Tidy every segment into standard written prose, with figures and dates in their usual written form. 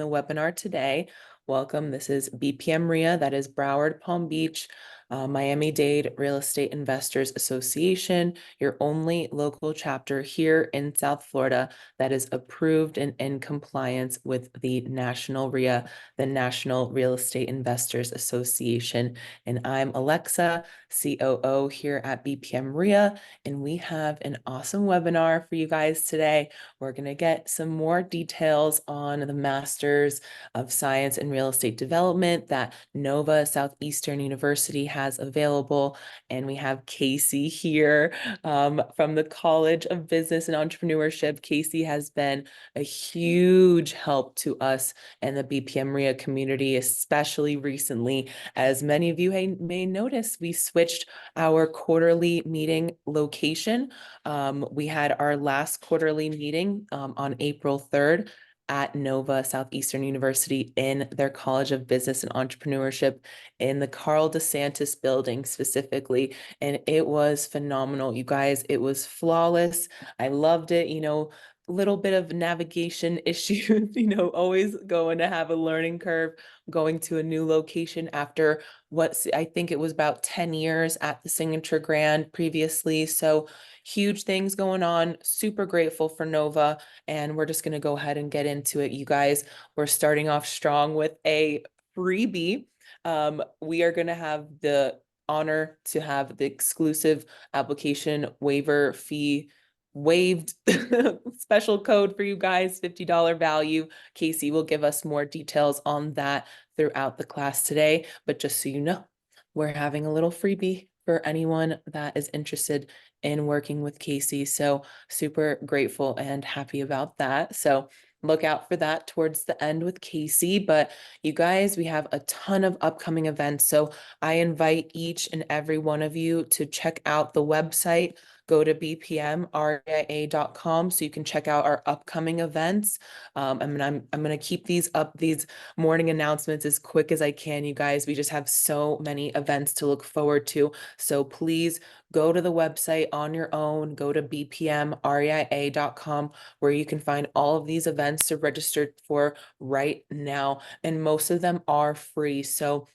the webinar today. Welcome. This is BPM RIA, that is Broward Palm Beach, Miami-Dade Real Estate Investors Association, your only local chapter here in South Florida that is approved and in compliance with the National RIA, the National Real Estate Investors Association. And I'm Alexa, COO here at BPM RIA, and we have an awesome webinar for you guys today. We're going to get some more details on the Masters of Science in Real Estate Development that Nova Southeastern University has available. And we have Casey here from the College of Business and Entrepreneurship. Casey has been a huge help to us and the BPM RIA community, especially recently. As many of you may notice, we switched our quarterly meeting location. We had our last quarterly meeting on April 3rd at Nova Southeastern University in their College of Business and Entrepreneurship in the Carl DeSantis building specifically. And it was phenomenal, you guys. It was flawless. I loved it. Little bit of navigation issues, always going to have a learning curve going to a new location after what I think it was about 10 years at the Signature Grand previously. So huge things going on. Super grateful for Nova. And we're just going to go ahead and get into it, you guys. We're starting off strong with a freebie. We are going to have the honor to have the exclusive application waiver fee waived special code for you guys, $50 value. Casey will give us more details on that throughout the class today. But just so you know, we're having a little freebie for anyone that is interested in working with Casey. So super grateful and happy about that. So look out for that towards the end with Casey. But you guys, we have a ton of upcoming events. So I invite each and every one of you to check out the website. Go to bpmria.com so you can check out our upcoming events. I'm going to keep these morning announcements as quick as I can, you guys. We just have so many events to look forward to. So please go to the website on your own. Go to bpmria.com where you can find all of these events to register for right now. And most of them are free. So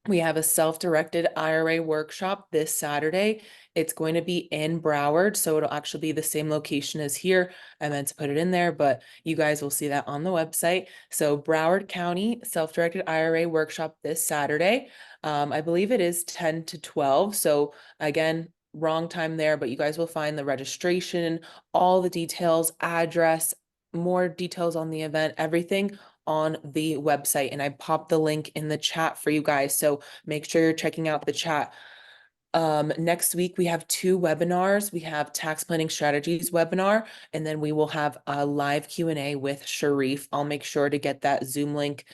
we have a self-directed IRA workshop this Saturday. It's going to be in Broward, so it'll actually be the same location as here. I meant to put it in there, but you guys will see that on the website. So Broward County self-directed IRA workshop this Saturday. I believe it is 10 to 12. So again, wrong time there, but you guys will find the registration, all the details, address, more details on the event, everything on the website. And I popped the link in the chat for you guys. So make sure you're checking out the chat. Next week, we have 2 webinars. We have tax planning strategies webinar, and then we will have a live Q&A with Sharif. I'll make sure to get that Zoom link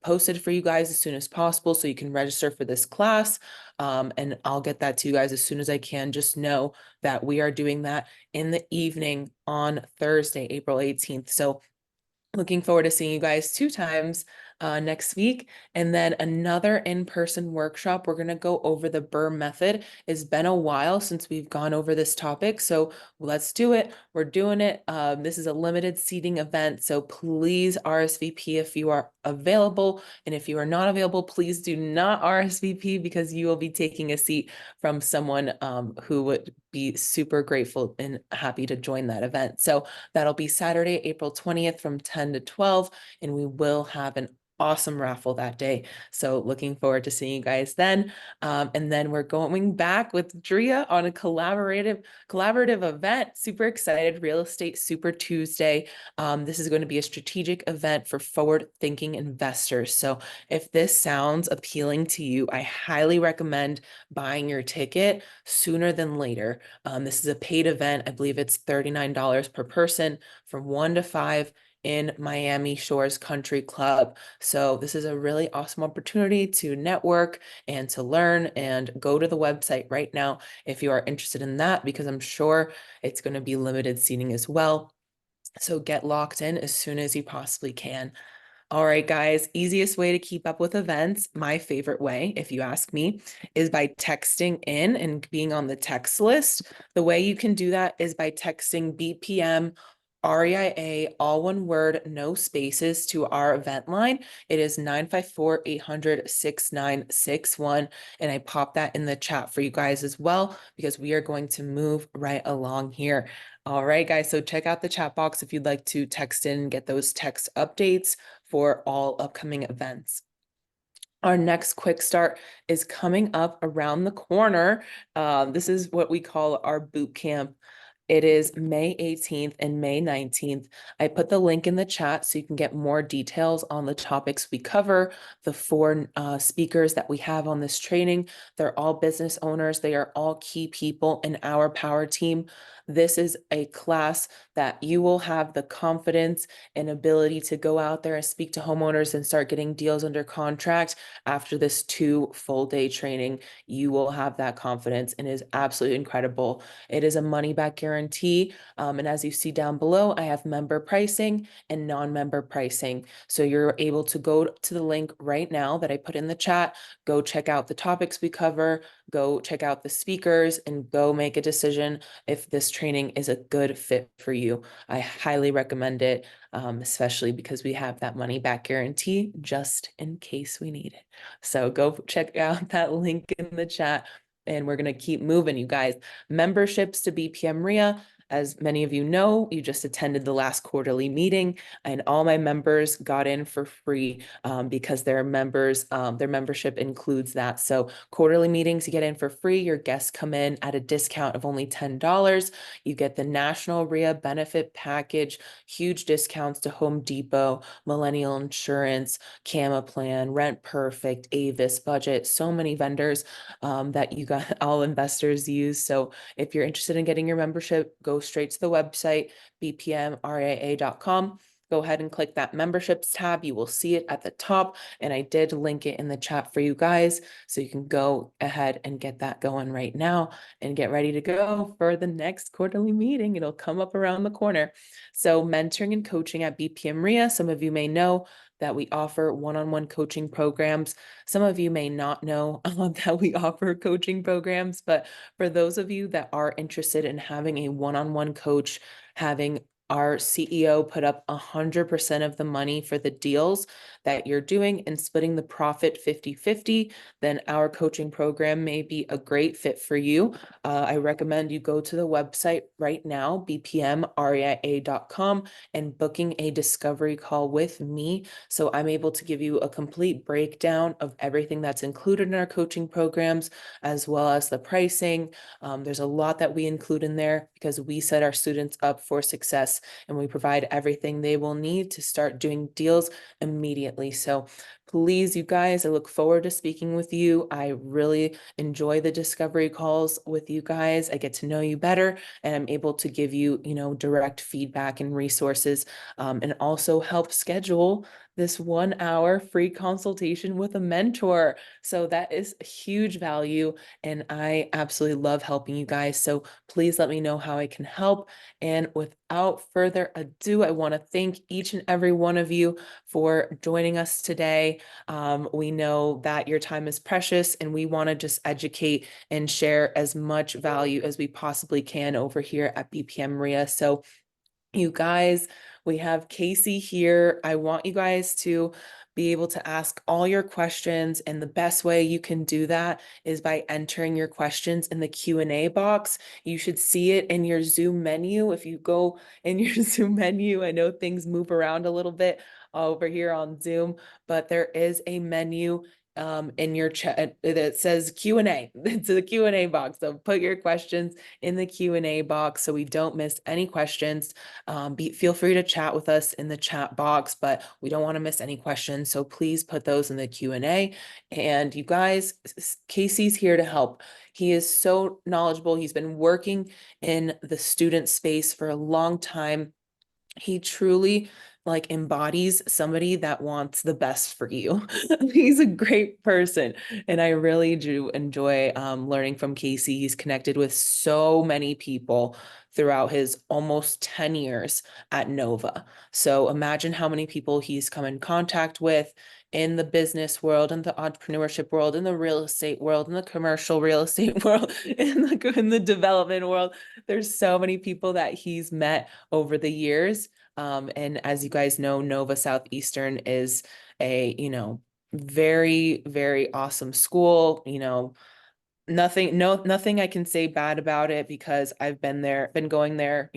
posted for you guys as soon as possible so you can register for this class. And I'll get that to you guys as soon as I can. Just know that we are doing that in the evening on Thursday, April 18th. So looking forward to seeing you guys 2 times next week. And then another in-person workshop. We're going to go over the BRRRR method. It's been a while since we've gone over this topic, so let's do it. We're doing it. This is a limited seating event, so please RSVP if you are available. And if you are not available, please do not RSVP because you will be taking a seat from someone who would be super grateful and happy to join that event. So that'll be Saturday, April 20th from 10 to 12, and we will have an awesome raffle that day. So looking forward to seeing you guys then. And then we're going back with Drea on a collaborative event. Super excited. Real Estate Super Tuesday. This is going to be a strategic event for forward-thinking investors. So if this sounds appealing to you, I highly recommend buying your ticket sooner than later. This is a paid event. I believe it's $39 per person from 1 to 5 in Miami Shores Country Club. So this is a really awesome opportunity to network and to learn, and go to the website right now if you are interested in that, because I'm sure it's going to be limited seating as well. So get locked in as soon as you possibly can. All right, guys, easiest way to keep up with events, my favorite way, if you ask me, is by texting in and being on the text list. The way you can do that is by texting BPM REIA, all one word, no spaces, to our event line. It is 954-800-6961. And I pop that in the chat for you guys as well, because we are going to move right along here. All right, guys. So check out the chat box if you'd like to text in and get those text updates for all upcoming events. Our next quick start is coming up around the corner. This is what we call our boot camp. It is May 18th and May 19th. I put the link in the chat so you can get more details on the topics we cover, the four speakers that we have on this training. They're all business owners. They are all key people in our power team. This is a class that you will have the confidence and ability to go out there and speak to homeowners and start getting deals under contract after this 2 full day training. You will have that confidence, and it is absolutely incredible. It is a money back guarantee. And as you see down below, I have member pricing and non-member pricing. So you're able to go to the link right now that I put in the chat, go check out the topics we cover, go check out the speakers, and go make a decision if this training is a good fit for you. I highly recommend it, especially because we have that money back guarantee just in case we need it. So go check out that link in the chat, and we're going to keep moving, you guys. Memberships to BPM RIA. As many of you know, you just attended the last quarterly meeting, and all my members got in for free because their membership includes that. So quarterly meetings, you get in for free. Your guests come in at a discount of only $10. You get the National RIA benefit package, huge discounts to Home Depot, Millennial Insurance, Cama Plan, Rent Perfect, Avis Budget, so many vendors that you got, all investors use. So if you're interested in getting your membership, go straight to the website, bpmria.com. Go ahead and click that memberships tab. You will see it at the top, and I did link it in the chat for you guys. So you can go ahead and get that going right now and get ready to go for the next quarterly meeting. It'll come up around the corner. So mentoring and coaching at BPM RIA, some of you may know that we offer one-on-one coaching programs. Some of you may not know that we offer coaching programs, but for those of you that are interested in having a one-on-one coach, having our CEO put up 100% of the money for the deals that you're doing and splitting the profit 50-50, then our coaching program may be a great fit for you. I recommend you go to the website right now, bpmria.com, and booking a discovery call with me. So I'm able to give you a complete breakdown of everything that's included in our coaching programs, as well as the pricing. There's a lot that we include in there because we set our students up for success, and we provide everything they will need to start doing deals immediately. So please, you guys, I look forward to speaking with you. I really enjoy the discovery calls with you guys. I get to know you better, and I'm able to give you, direct feedback and resources, and also help schedule this 1 hour free consultation with a mentor. So that is a huge value, and I absolutely love helping you guys. So please let me know how I can help. And without further ado, I want to thank each and every one of you for joining us today. We know that your time is precious, and we want to just educate and share as much value as we possibly can over here at BPM RIA. So you guys, we have Casey here. I want you guys to be able to ask all your questions, and the best way you can do that is by entering your questions in the Q&A box. You should see it in your Zoom menu. If you go in your Zoom menu, I know things move around a little bit over here on Zoom, but there is a menu in your chat that says Q&A. It's the Q&A box. So put your questions in the Q&A box so we don't miss any questions. Feel free to chat with us in the chat box, but we don't want to miss any questions. So please put those in the Q&A. And you guys, Casey's here to help. He is so knowledgeable. He's been working in the student space for a long time. He truly embodies somebody that wants the best for you. He's a great person, and I really do enjoy learning from Casey. He's connected with so many people throughout his almost 10 years at Nova. So imagine how many people he's come in contact with in the business world, in the entrepreneurship world, in the real estate world, in the commercial real estate world, in the development world. There's so many people that he's met over the years. And as you guys know, Nova Southeastern is a, very, very awesome school. Nothing I can say bad about it because I've been going there,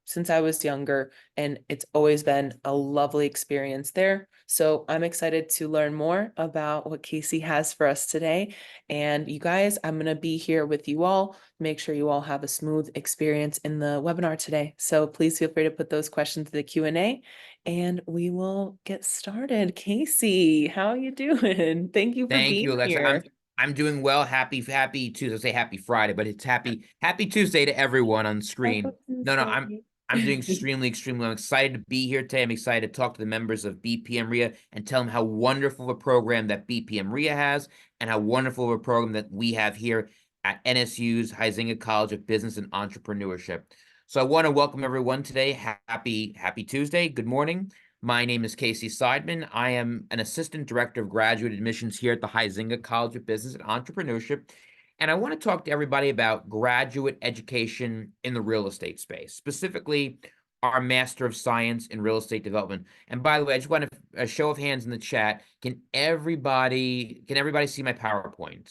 since I was younger, and it's always been a lovely experience there. So I'm excited to learn more about what Casey has for us today. And you guys, I'm going to be here with you all. Make sure you all have a smooth experience in the webinar today. So please feel free to put those questions in the Q&A and we will get started. Casey, how are you doing? Thank you for Thank you, being Alexa. here. I'm doing well. Happy Tuesday. I say happy Friday, but it's happy Tuesday to everyone on screen. No, no, I'm doing extremely well. I'm excited to be here today. I'm excited to talk to the members of BPM RIA and tell them how wonderful of a program that BPM RIA has and how wonderful of a program that we have here at NSU's Huizenga College of Business and Entrepreneurship. So I want to welcome everyone today. Happy Tuesday. Good morning. My name is Casey Seidman. I am an Assistant Director of Graduate Admissions here at the Huizenga College of Business and Entrepreneurship. And I want to talk to everybody about graduate education in the real estate space, specifically our Master of Science in Real Estate Development. And by the way, I just want a show of hands in the chat. Can everybody see my PowerPoint?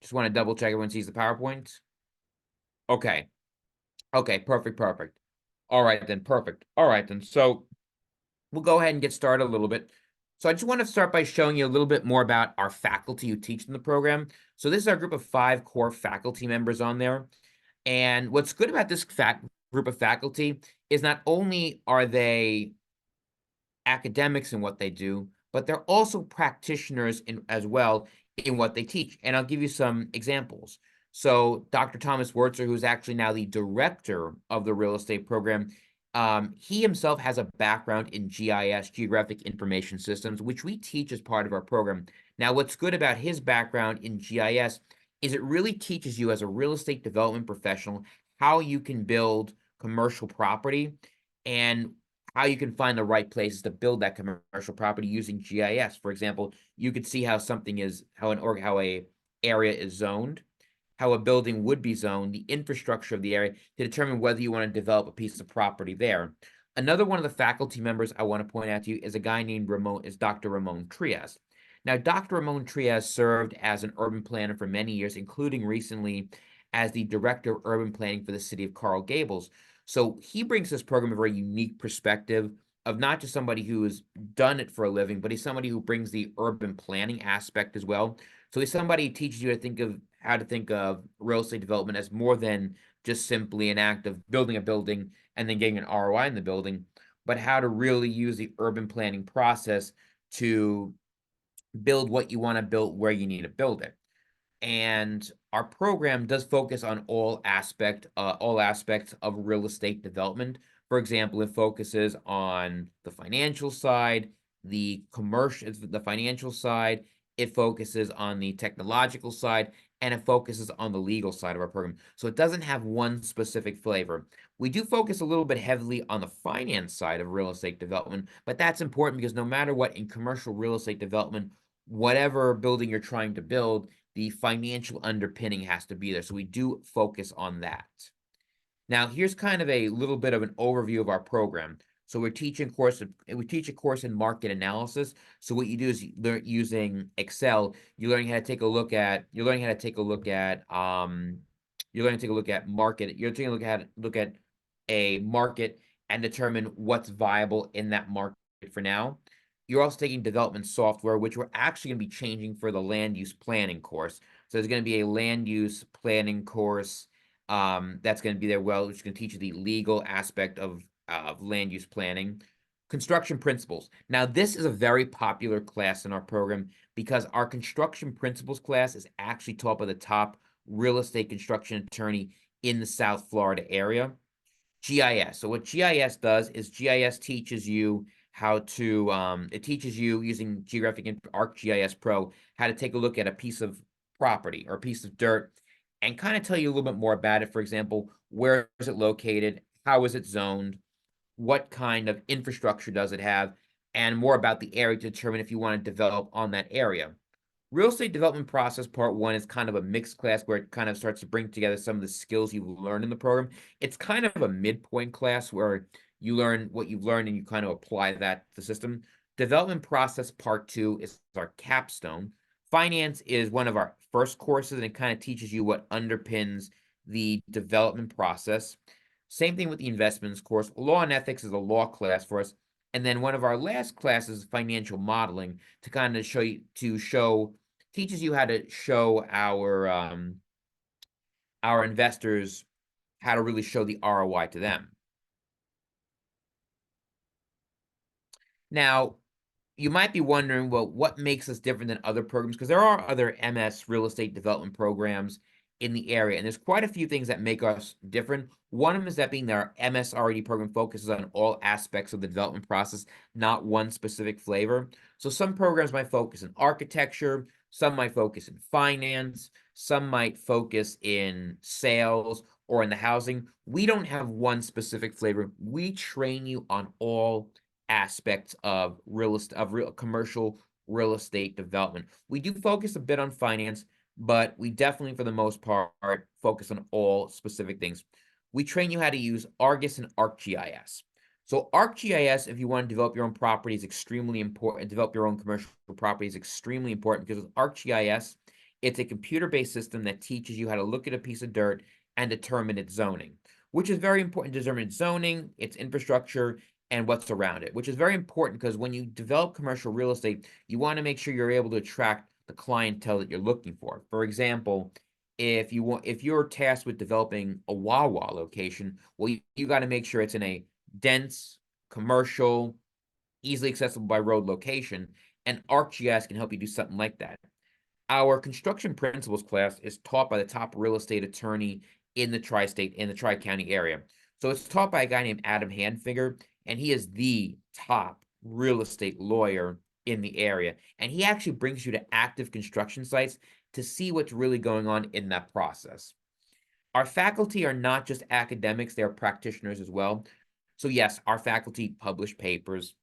Just want to double check everyone sees the PowerPoint. Okay. Okay, perfect. All right, then, perfect. All right, then. So we'll go ahead and get started a little bit. So I just want to start by showing you a little bit more about our faculty who teach in the program. So this is our group of 5 core faculty members on there. And what's good about this group of faculty is not only are they academics in what they do, but they're also practitioners as well in what they teach. And I'll give you some examples. So Dr. Thomas Wurtzer, who's actually now the director of the real estate program, he himself has a background in GIS, Geographic Information Systems, which we teach as part of our program. Now, what's good about his background in GIS is it really teaches you as a real estate development professional how you can build commercial property and how you can find the right places to build that commercial property using GIS. For example, you could see how how a area is zoned, how a building would be zoned, the infrastructure of the area to determine whether you want to develop a piece of property there. Another one of the faculty members I want to point out to you is a guy named Dr. Ramon Trias. Now, Dr. Ramon Trias served as an urban planner for many years, including recently as the director of urban planning for the city of Coral Gables. So he brings this program a very unique perspective of not just somebody who has done it for a living, but he's somebody who brings the urban planning aspect as well. So he's somebody who teaches you how to think of real estate development as more than just simply an act of building a building and then getting an ROI in the building, but how to really use the urban planning process to build what you want to build where you need to build it. And our program does focus on all aspects of real estate development. For example, it focuses on the financial side, the financial side, it focuses on the technological side, and it focuses on the legal side of our program. So it doesn't have one specific flavor. We do focus a little bit heavily on the finance side of real estate development, but that's important because no matter what in commercial real estate development, whatever building you're trying to build, the financial underpinning has to be there. So we do focus on that. Now, here's kind of a little bit of an overview of our program. So we teach a course in market analysis. So what you do is using Excel, you're learning how to take a look at market. You're taking a look at a market and determine what's viable in that market for now. You're also taking development software, which we're actually going to be changing for the land use planning course. So there's going to be a land use planning course that's going to be there, which is going to teach you the legal aspect of land use planning. Construction principles. Now, this is a very popular class in our program because our construction principles class is actually taught by the top real estate construction attorney in the South Florida area. GIS. So what GIS does is GIS teaches you how to, it teaches you using ArcGIS Pro, how to take a look at a piece of property or a piece of dirt and kind of tell you a little bit more about it. For example, where is it located? How is it zoned? What kind of infrastructure does it have? and more about the area to determine if you want to develop on that area. Real estate development process part one is kind of a mixed class where it kind of starts to bring together some of the skills you've learned in the program. It's kind of a midpoint class where you learn what you've learned and you kind of apply that to the system. Development process part two is our capstone. Finance is one of our first courses, and it kind of teaches you what underpins the development process. Same thing with the investments course. Law and ethics is a law class for us. And then one of our last classes, financial modeling, to kind of teaches you how to show our investors how to really show the ROI to them. Now, you might be wondering, well, what makes us different than other programs? Because there are other MS real estate development programs in the area, and there's quite a few things that make us different. One of them is that being that our MS RED program focuses on all aspects of the development process, not one specific flavor. So some programs might focus in architecture, some might focus in finance, some might focus in sales or in the housing. We don't have one specific flavor. We train you on all aspects of commercial real estate development. We do focus a bit on finance, but we definitely, for the most part, focus on all specific things. We train you how to use Argus and ArcGIS. So ArcGIS, if you want to develop your own property, is extremely important. Develop your own commercial property is extremely important because with ArcGIS, it's a computer-based system that teaches you how to look at a piece of dirt and determine its zoning, which is very important to determine its zoning, its infrastructure, and what's around it, which is very important because when you develop commercial real estate, you want to make sure you're able to attract the clientele that you're looking for. For example, if you're tasked with developing a Wawa location, well, you got to make sure it's in a dense, commercial, easily accessible by road location, and ArcGIS can help you do something like that. Our construction principles class is taught by the top real estate attorney in the Tri-County area. So it's taught by a guy named Adam Handfinger, and he is the top real estate lawyer in the area. And he actually brings you to active construction sites to see what's really going on in that process. Our faculty are not just academics, they're practitioners as well. So yes, our faculty publish papers.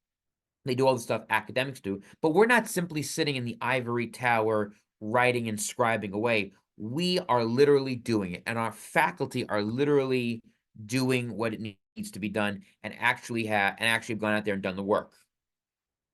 They do all the stuff academics do, but we're not simply sitting in the ivory tower writing and scribing away. We are literally doing it, and our faculty are literally doing what it needs to be done and actually have gone out there and done the work.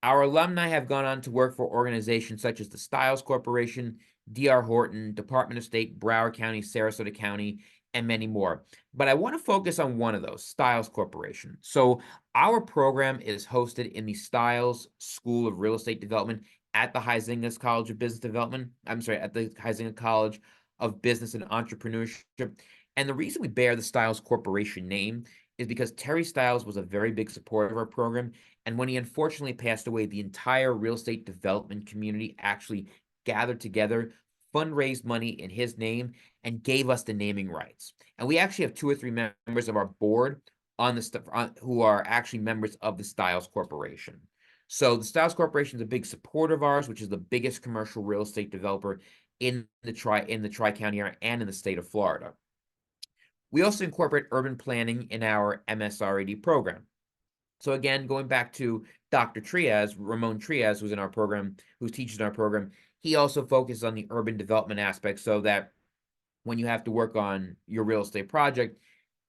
Our alumni have gone on to work for organizations such as the Stiles Corporation, D.R. Horton, Department of State, Broward County, Sarasota County, and many more. But I want to focus on one of those, Stiles Corporation. So our program is hosted in the Stiles School of Real Estate Development at the Huizenga College of Business Development. At the Huizenga College of Business and Entrepreneurship. And the reason we bear the Stiles Corporation name is because Terry Stiles was a very big supporter of our program. And when he unfortunately passed away, the entire real estate development community actually gathered together, fundraised money in his name, and gave us the naming rights. And we actually have 2 or 3 members of our board who are actually members of the Stiles Corporation. So the Stiles Corporation is a big supporter of ours, which is the biggest commercial real estate developer in the Tri-County area and in the state of Florida. We also incorporate urban planning in our MSRED program. So again, going back to Dr. Trias, Ramon Trias, who's in our program, who teaches in our program, he also focuses on the urban development aspect so that when you have to work on your real estate project,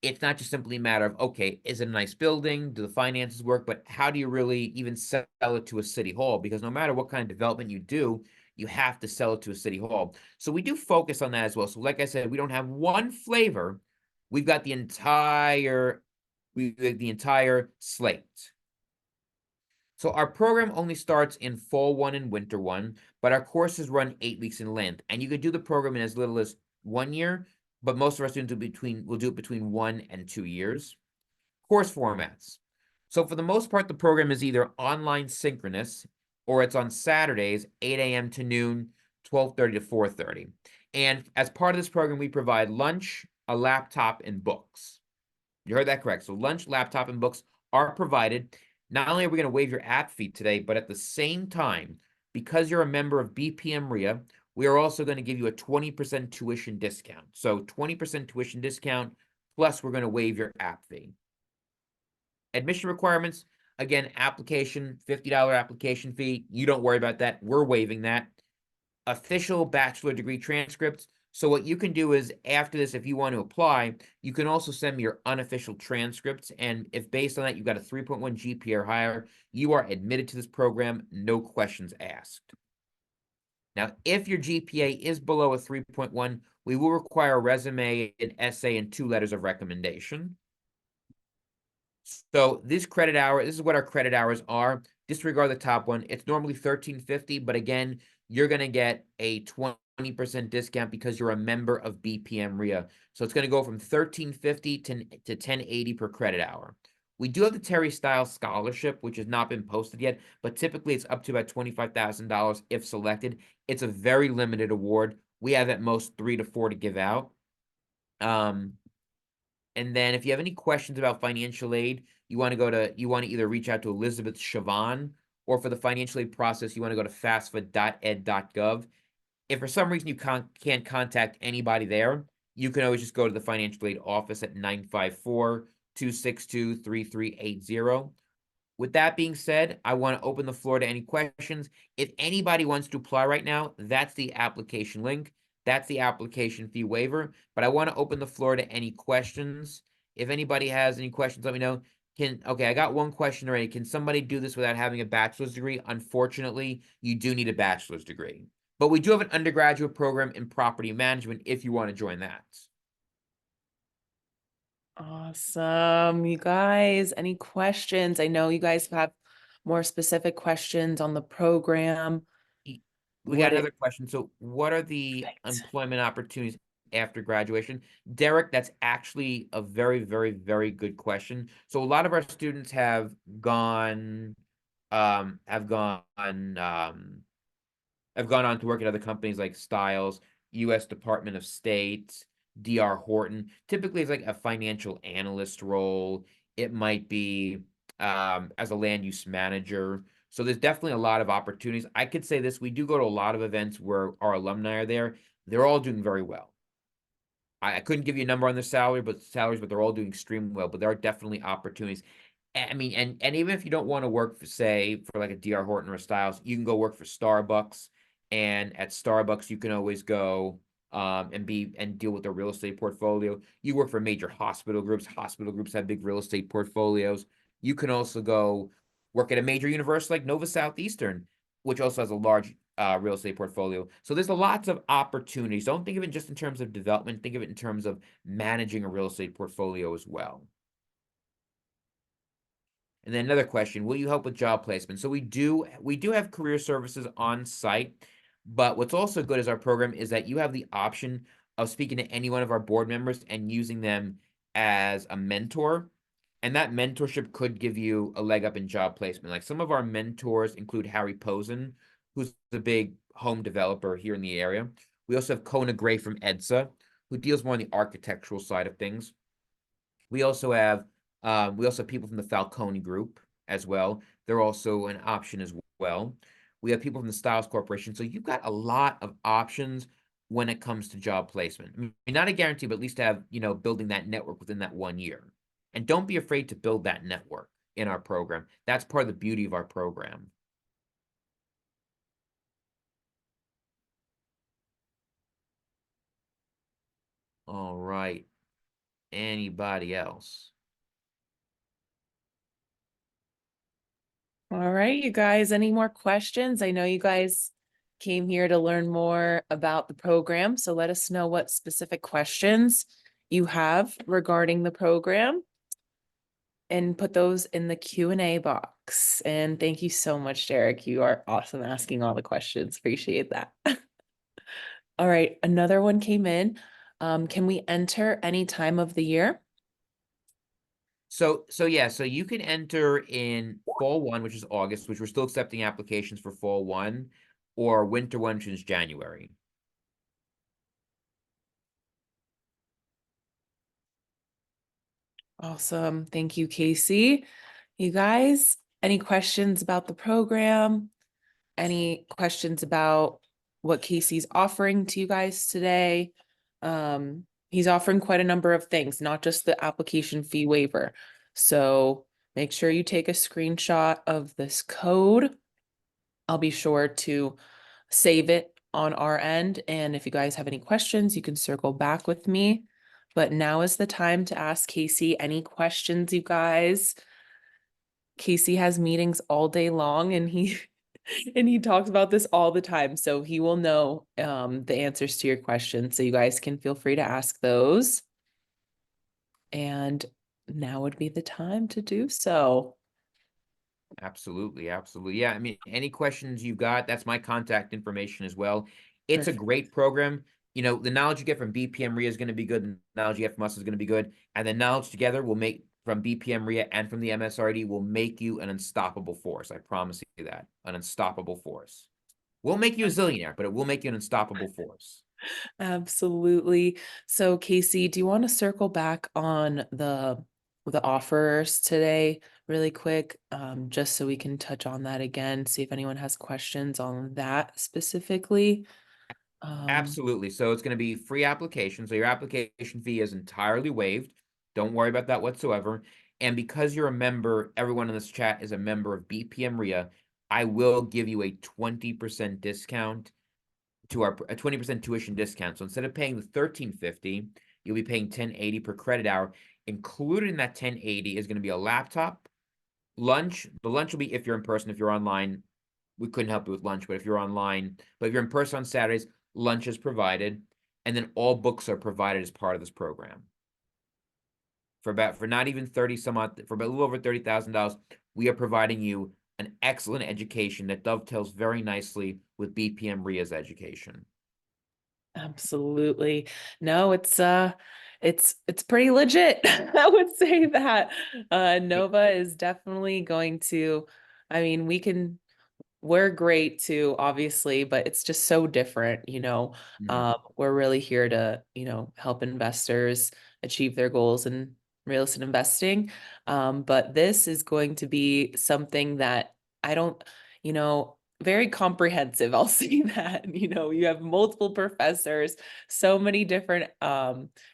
it's not just simply a matter of, okay, is it a nice building? Do the finances work? But how do you really even sell it to a city hall? Because no matter what kind of development you do, you have to sell it to a city hall. So we do focus on that as well. So like I said, we don't have one flavor. We've got the entire slate. So our program only starts in fall 1 and winter 1, but our courses run 8 weeks in length. And you could do the program in as little as 1 year, but most of our students will do it between 1 and 2 years. Course formats. So for the most part, the program is either online synchronous or it's on Saturdays, 8 a.m. to noon, 12:30 to 4:30. And as part of this program, we provide lunch, a laptop, and books. You heard that correct. So lunch, laptop, and books are provided. Not only are we going to waive your app fee today, but at the same time, because you're a member of BPM RIA, we are also going to give you a 20% tuition discount. So 20% tuition discount, plus we're going to waive your app fee. Admission requirements, Again, application, $50 application fee. You don't worry about that. We're waiving that. Official bachelor degree transcripts. So what you can do is after this, if you want to apply, you can also send me your unofficial transcripts. And if based on that, you got a 3.1 GPA or higher, you are admitted to this program, no questions asked. Now, if your GPA is below a 3.1, we will require a resume, an essay, and 2 letters of recommendation. So this is what our credit hours are. Disregard the top one. It's normally $13.50, but again, you're going to get a 20% discount because you're a member of BPM RIA. So it's going to go from $13.50 to $10.80 per credit hour. We do have the Terry Styles Scholarship, which has not been posted yet, but typically it's up to about $25,000 if selected. It's a very limited award. We have at most 3 to 4 to give out. And then if you have any questions about financial aid, you want to either reach out to Elizabeth Chavon, or for the financial aid process, you want to go to fafsa.ed.gov. If for some reason you can't contact anybody there, you can always just go to the financial aid office at 954-262-3380. With that being said, I want to open the floor to any questions. If anybody wants to apply right now, that's the application link. That's the application fee waiver. But I want to open the floor to any questions. If anybody has any questions, let me know. Okay, I got one question already. Can somebody do this without having a bachelor's degree? Unfortunately, you do need a bachelor's degree. But we do have an undergraduate program in property management if you want to join that. Awesome. You guys, any questions? I know you guys have more specific questions on the program. We What got it- another question. So what are the Perfect. employment opportunities after graduation? Derek, that's actually a very, very, very good question. So a lot of our students um, have gone, um, have gone on to work at other companies like Styles, U.S. Department of State, D.R. Horton. Typically, it's like a financial analyst role. It might be as a land use manager. So there's definitely a lot of opportunities. I could say this, we do go to a lot of events where our alumni are there. They're all doing very well. I couldn't give you a number on their salaries, but they're all doing extremely well. But there are definitely opportunities. I mean, and even if you don't want to work for, say, for like a DR Horton or a Styles, you can go work for Starbucks. And at Starbucks, you can always go and deal with their real estate portfolio. You work for major hospital groups. Hospital groups have big real estate portfolios. You can also go work at a major university like Nova Southeastern, which also has a large real estate portfolio. So there's lots of opportunities. Don't think of it just in terms of development. Think of it in terms of managing a real estate portfolio as well. And then another question, will you help with job placement? So we do have career services on site, but what's also good is our program is that you have the option of speaking to any one of our board members and using them as a mentor. And that mentorship could give you a leg up in job placement. Like some of our mentors include Harry Posen, who's the big home developer here in the area. We also have Kona Gray from EDSA, who deals more on the architectural side of things. We also have people from the Falcone Group as well. They're also an option as well. We have people from the Styles Corporation. So you've got a lot of options when it comes to job placement. I mean, not a guarantee, but at least to have, building that network within that 1 year. And don't be afraid to build that network in our program. That's part of the beauty of our program. All right. Anybody else? All right, you guys, any more questions? I know you guys came here to learn more about the program, so let us know what specific questions you have regarding the program and put those in the Q&A box. And thank you so much, Derek. You are awesome asking all the questions. Appreciate that. All right, another one came in. Can we enter any time of the year? So you can enter in fall 1, which is August, which we're still accepting applications for fall 1, or winter 1, which is January. Awesome. Thank you, Casey. You guys, any questions about the program? Any questions about what Casey's offering to you guys today? He's offering quite a number of things, not just the application fee waiver. So make sure you take a screenshot of this code. I'll be sure to save it on our end. And if you guys have any questions, you can circle back with me. But now is the time to ask Casey any questions, you guys. Casey has meetings all day long and he and he talks about this all the time. So he will know the answers to your questions. So you guys can feel free to ask those. And now would be the time to do so. Absolutely, absolutely. Yeah, I mean, any questions you've got, that's my contact information as well. It's a Perfect. great program. You know, the knowledge you get from BPM RIA is going to be good. The knowledge you get from us is going to be good. And the knowledge together will make from BPM RIA and from the MSRD will make you an unstoppable force. I promise you that. An unstoppable force. Won't make you a zillionaire, but it will make you an unstoppable force. Absolutely. So Casey, do you want to circle back on the offers today really quick? Just so we can touch on that again, see if anyone has questions on that specifically. Um, Absolutely. So it's going to be free application. So your application fee is entirely waived. Don't worry about that whatsoever. And because you're a member, everyone in this chat is a member of BPM RIA, I will give you a 20% discount to our a 20% tuition discount. So instead of paying the 1350, you'll be paying 1080 per credit hour. Included in that 1080 is going to be a laptop, lunch. The lunch will be if you're in person. If you're online, we couldn't help you with lunch, but if you're online, but if you're in person on Saturdays, lunch is provided, and then all books are provided as part of this program. For not even 30 some odd, for a little over $30,000, we are providing you an excellent education that dovetails very nicely with BPM RIA's education. Absolutely. No, it's pretty legit. I would say that Nova is definitely going to, I mean, we're great too, obviously, but it's just so different, you know. Mhm. We're really here to, you know, help investors achieve their goals in real estate investing. But this is going to be something that I don't, you know, very comprehensive. I'll say that, you know, you have multiple professors, so many different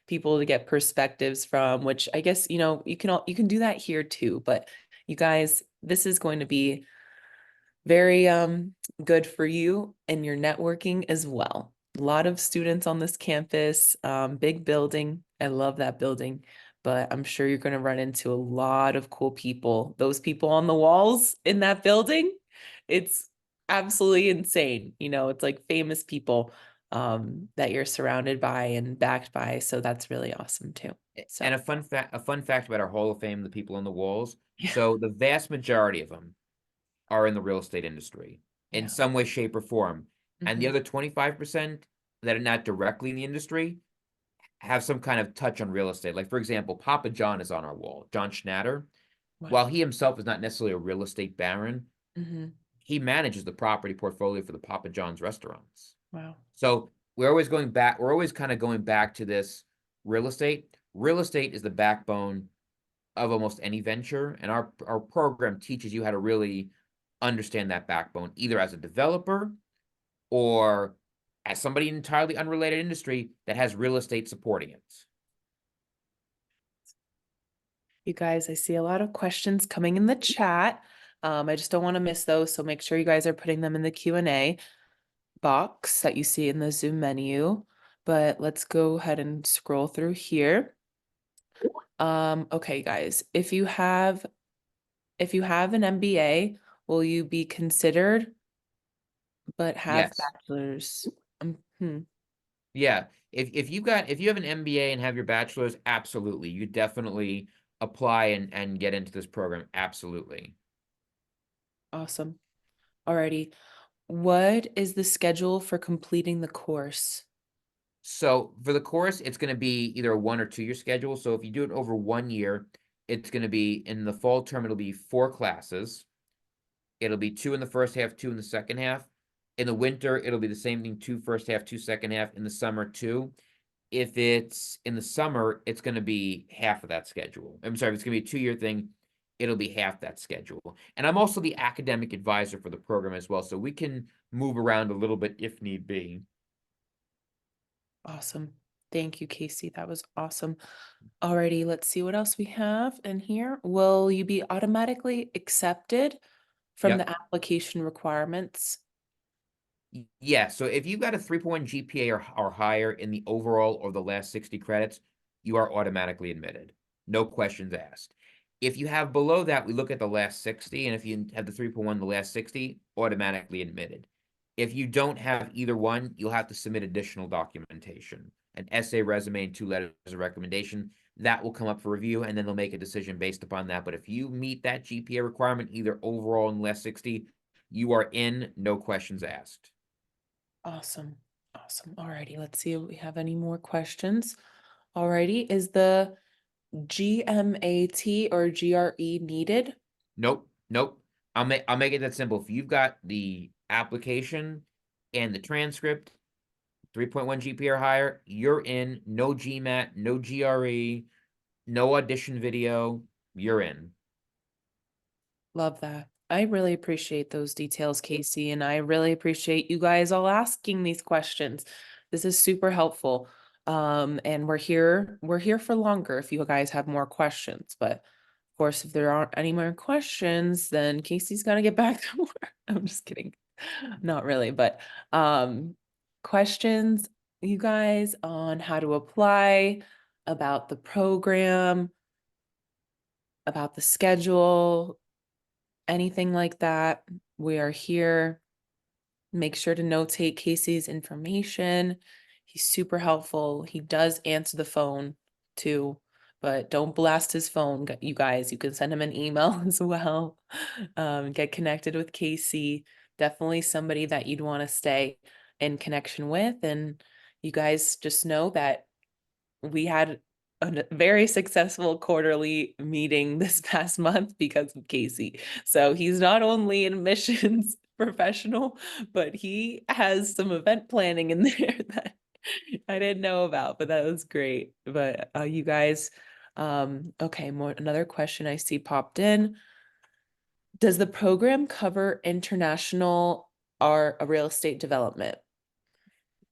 people to get perspectives from, which I guess, you know, you can do that here too. But you guys, this is going to be very good for you and your networking as well. A lot of students on this campus, big building. I love that building, but I'm sure you're going to run into a lot of cool people. Those people on the walls in that building, it's absolutely insane. You know, it's like famous people that you're surrounded by and backed by. So that's really awesome too. And So, a fun fact about our Hall of Fame, the people on the walls. yeah, So the vast majority of them are in the real estate industry in yeah. some way, shape, or form. And the Mhm. other 25% that are not directly in the industry have some kind of touch on real estate. Like, for example, Papa John is on our wall. John Schnatter, while Wow. he himself is not necessarily a real estate baron, Hmm. he manages the property portfolio for the Papa John's restaurants. Wow. So we're always going back, we're always kind of going back to this real estate. Real estate is the backbone of almost any venture, and our program teaches you how to really understand that backbone, either as a developer or as somebody in entirely unrelated industry that has real estate supporting it. You guys, I see a lot of questions coming in the chat. I just don't want to miss those, so make sure you guys are putting them in the Q&A box that you see in the Zoom menu. But let's go ahead and scroll through here. Okay, guys, if you have an MBA, will you be considered but have Yes. bachelor's? Yeah. If you have an MBA and have your bachelor's, absolutely. You definitely apply and get into this program. Absolutely. Awesome. Alrighty. What is the schedule for completing the course? So for the course, it's going to be either a 1 or 2 year schedule. So if you do it over 1 year, it's going to be in the fall term, it'll be 4 classes. It'll be 2 in the first half, 2 in the second half. In the winter, it'll be the same thing, 2 first half, 2 second half. In the summer, 2. If it's in the summer, it's going to be half of that schedule. I'm sorry, if it's going to be a 2 year thing, it'll be half that schedule. And I'm also the academic advisor for the program as well, so we can move around a little bit if need be. Awesome. Thank you, Casey. That was awesome. Alrighty, let's see what else we have in here. Will you be automatically accepted from Yep. the application requirements? Yeah, so if you've got a 3.1 GPA or higher in the overall or the last 60 credits, you are automatically admitted. No questions asked. If you have below that, we look at the last 60, and if you have the 3.1, the last 60, automatically admitted. If you don't have either one, you'll have to submit additional documentation, an essay, resume, and 2 letters of recommendation. That will come up for review, and then they'll make a decision based upon that. But if you meet that GPA requirement, either overall in the last 60, you are in, no questions asked. Awesome. Awesome. Alrighty, let's see if we have any more questions. Alrighty, is the GMAT or GRE needed? Nope, nope. I'll make it that simple. If you've got the application and the transcript, 3.1 GPA or higher, you're in. No GMAT, no GRE, no audition video, you're in. Love that. I really appreciate those details, Casey, and I really appreciate you guys all asking these questions. This is super helpful. And we're here for longer if you guys have more questions. But of course, if there aren't any more questions, then Casey's gonna get back to work. I'm just kidding. Not really, but questions, you guys, on how to apply, about the program, about the schedule, anything like that, we are here. Make sure to notate Casey's information. He's super helpful. He does answer the phone too, but don't blast his phone, you guys. You can send him an email as well. Get connected with Casey. Definitely somebody that you'd want to stay in connection with. And you guys just know that we had a very successful quarterly meeting this past month because of Casey. So he's not only an admissions professional, but he has some event planning in there that I didn't know about, but that was great. But you guys, okay, another question I see popped in. Does the program cover international or a real estate development?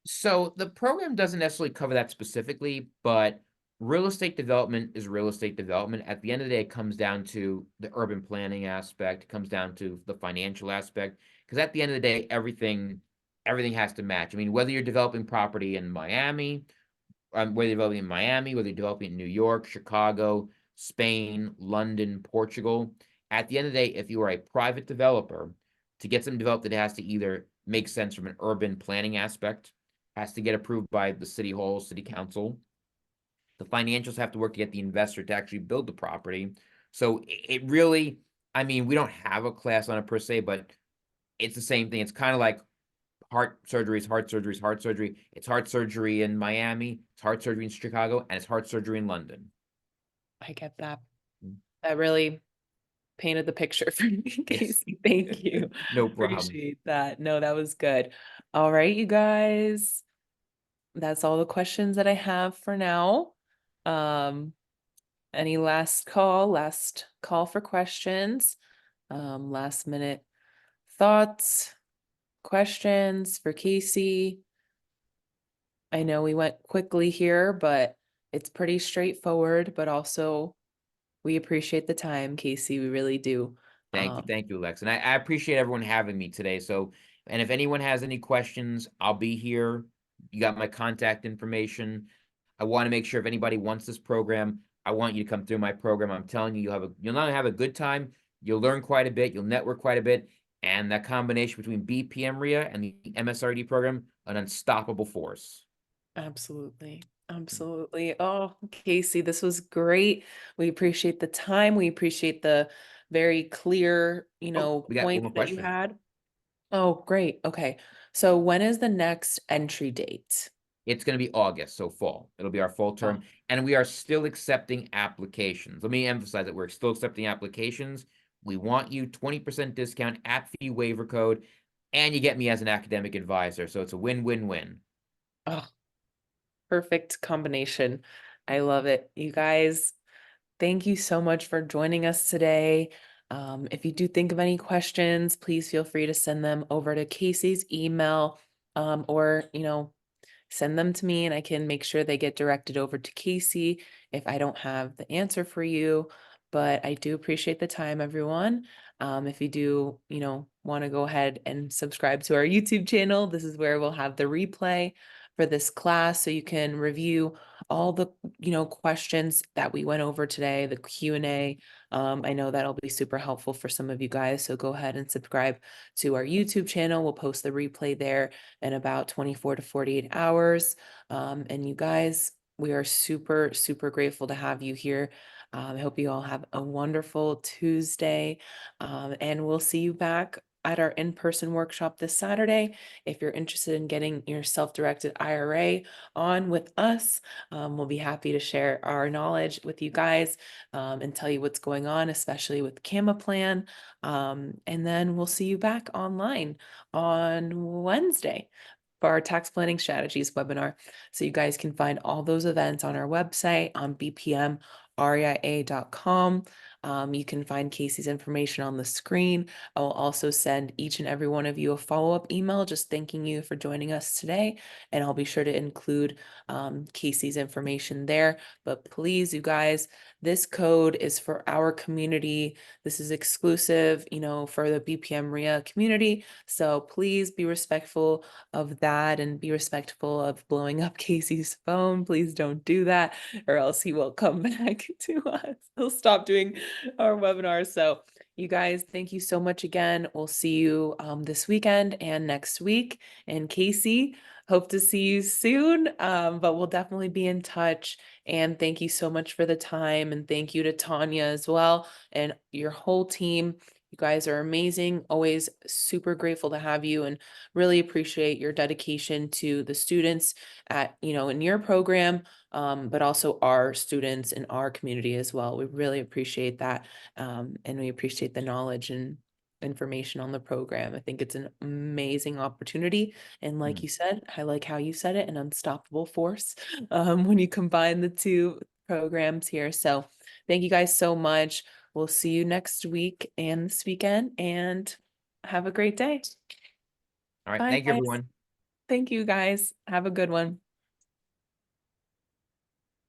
So the program doesn't necessarily cover that specifically, but real estate development is real estate development. At the end of the day, it comes down to the urban planning aspect, it comes down to the financial aspect. Because at the end of the day, everything has to match. I mean, whether you're developing property in Miami, whether you're developing in Miami, whether you're developing in New York, Chicago, Spain, London, Portugal, at the end of the day, if you are a private developer, to get something developed, it has to either make sense from an urban planning aspect, has to get approved by the city hall, city council. The financials have to work to get the investor to actually build the property. So it really, I mean, we don't have a class on it per se, but it's the same thing. It's kind of like heart surgery is heart surgery is heart surgery. It's heart surgery in Miami, it's heart surgery in Chicago, and it's heart surgery in London. I get that. Mm. That really painted the picture for me, Yes. Casey. Thank you. No problem. Appreciate that. No, that was good. All right, you guys. That's all the questions that I have for now. Um, any last call for questions? Last minute thoughts, questions for Casey. I know we went quickly here, but it's pretty straightforward, but also we appreciate the time, Casey. We really do. Thank you, Lex. And I appreciate everyone having me today. So, and if anyone has any questions, I'll be here. You got my contact information. I want to make sure if anybody wants this program, I want you to come through my program. I'm telling you, you'll not only have a good time, you'll learn quite a bit, you'll network quite a bit, and that combination between BPM RIA and the MSRD program, an unstoppable force. Absolutely. Absolutely. Oh, Casey, this was great. We appreciate the time. We appreciate the very clear, Oh, we got one points more that you question. had. Oh, great. Okay. So when is the next entry date? It's going to be August, so fall. It'll be our fall term. Oh, And we are still accepting applications. Let me emphasize that we're still accepting applications. We want you 20% discount, app fee waiver code, and you get me as an academic advisor. So it's a win-win-win. oh, perfect combination. I love it. You guys, thank you so much for joining us today. If you do think of any questions, please feel free to send them over to Casey's email, or, send them to me and I can make sure they get directed over to Casey if I don't have the answer for you. But I do appreciate the time, everyone. If you do, want to go ahead and subscribe to our YouTube channel, this is where we'll have the replay for this class so you can review all the, questions that we went over today, the Q&A. I know that'll be super helpful for some of you guys. So go ahead and subscribe to our YouTube channel. We'll post the replay there in about 24 to 48 hours. And you guys, we are super, super grateful to have you here. I hope you all have a wonderful Tuesday. And we'll see you back at our in-person workshop this Saturday. If you're interested in getting your self-directed IRA on with us, we'll be happy to share our knowledge with you guys and tell you what's going on, especially with Gamma Plan. And then we'll see you back online on Wednesday for our tax planning strategies webinar. So you guys can find all those events on our website on bpmreia.com. You can find Casey's information on the screen. I will also send each and every one of you a follow-up email just thanking you for joining us today. And I'll be sure to include Casey's information there. But please, you guys, this code is for our community. This is exclusive, for the BPM RIA community. So please be respectful of that and be respectful of blowing up Casey's phone. Please don't do that or else he will come back to us. He'll stop doing our webinars. So you guys, thank you so much again. We'll see you this weekend and next week. And Casey, hope to see you soon, but we'll definitely be in touch. And thank you so much for the time. And thank you to Tanya as well and your whole team. You guys are amazing. Always super grateful to have you and really appreciate your dedication to the students in your program, but also our students in our community as well. We really appreciate that. And we appreciate the knowledge and information on the program. I think it's an amazing opportunity. And like you said, I like how you said it, an unstoppable force when you combine the two programs here. So thank you guys so much. We'll see you next week and this weekend and have a great day. All right. Bye, Thank you, guys. everyone. Thank you, guys. Have a good one.